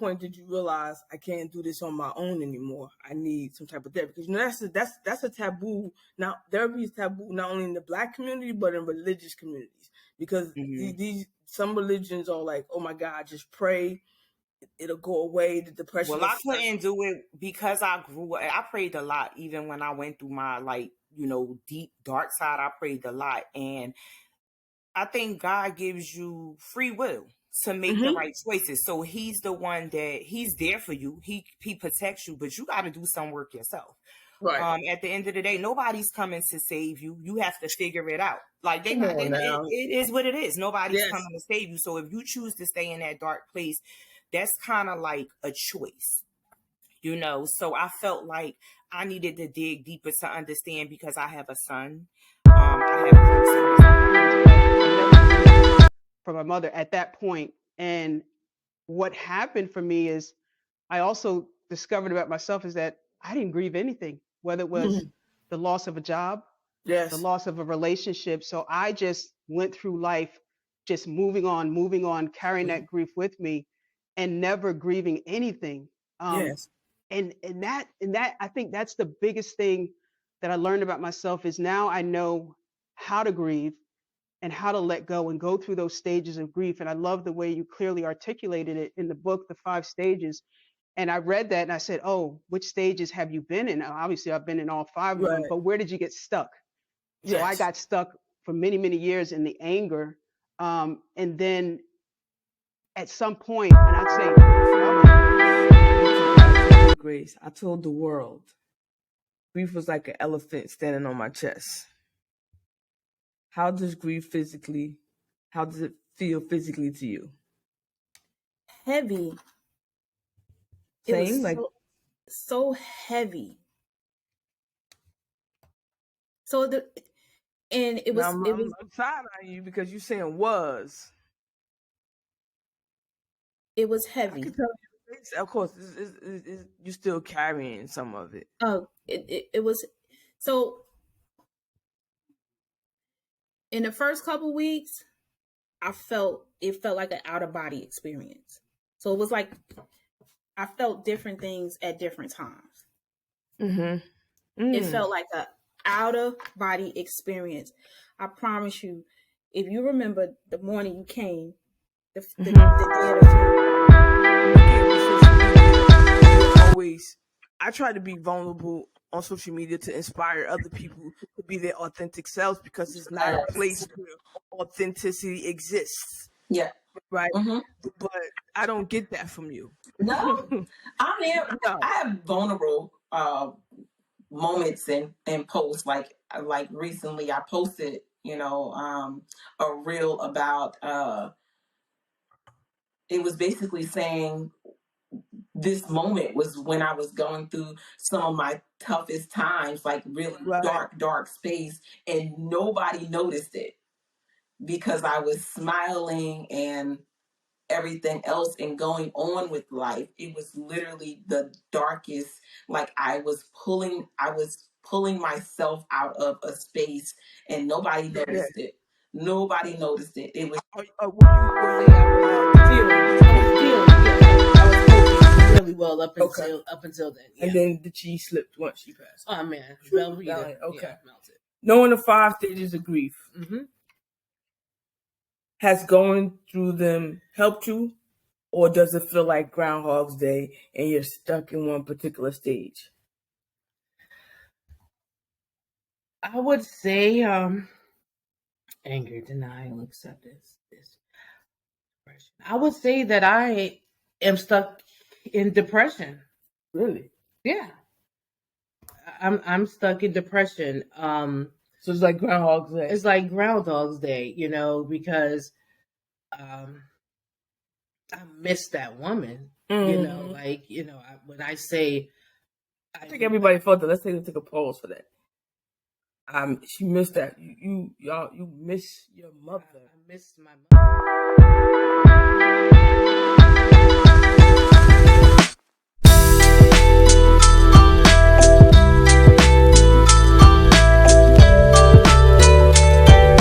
point did you realize I can't do this on my own anymore? I need some type of therapy, because that's a taboo. Now therapy is taboo not only in the Black community but in religious communities, because these some religions are like, oh my God, just pray, it'll go away. The depression. Well, I couldn't do it because I grew up. I prayed a lot, even when I went through my deep dark side. I prayed a lot, and I think God gives you free will to make the right choices. So he's the one that he's there for you. He protects you, but you got to do some work yourself. Right. At the end of the day, nobody's coming to save you. You have to figure it out. Like it is what it is. Nobody's coming to save you. So if you choose to stay in that dark place, that's kind of like a choice, So I felt like I needed to dig deeper to understand, because I have a son. From my mother at that point. And what happened for me is I also discovered about myself is that I didn't grieve anything, whether it was the loss of a job, the loss of a relationship. So I just went through life just moving on, carrying that grief with me and never grieving anything. And that I think that's the biggest thing that I learned about myself, is now I know how to grieve and how to let go and go through those stages of grief. And I love the way you clearly articulated it in the book, the 5 stages. And I read that and I said, oh, which stages have you been in? Obviously, I've been in all 5 of them, but where did you get stuck? So I got stuck for many, many years in the anger. And then at some point, and I'd say, Grace, I told the world, grief was like an elephant standing on my chest. How does grief how does it feel physically to you? Heavy. Same, it was so heavy. So it was. I'm side on you because you're saying was. It was heavy. I can tell you, of course, you're still carrying some of it. Oh, it was. So in the first couple weeks, it felt like an out of body experience. So it was like I felt different things at different times. It felt like an out of body experience. I promise you, if you remember the morning you came, the day of the funeral, I try to be vulnerable on social media to inspire other people to be their authentic selves, because it's not a place where authenticity exists. Yeah. Right. But I don't get that from you. No. I have vulnerable moments and posts. Like recently I posted, a reel about it was basically saying this moment was when I was going through some of my toughest times, like really dark space, and nobody noticed it because I was smiling and everything else and going on with life. It was literally the darkest. Like I was pulling myself out of a space and nobody noticed it. Nobody noticed it. It was really well up until then. Yeah. And then the cheese slipped once she passed. Oh man. Okay. Yeah, melted. Knowing the 5 stages of grief. Has going through them helped you, or does it feel like Groundhog's Day and you're stuck in one particular stage? I would say anger, denial, acceptance, depression. I would say that I am stuck in depression. Really? Yeah. I'm stuck in depression. So it's like Groundhog's Day. It's like Groundhog's Day, because I miss that woman. When I say, I think everybody felt that. Let's take a pause for that. She missed that. You miss your mother. I miss my mother.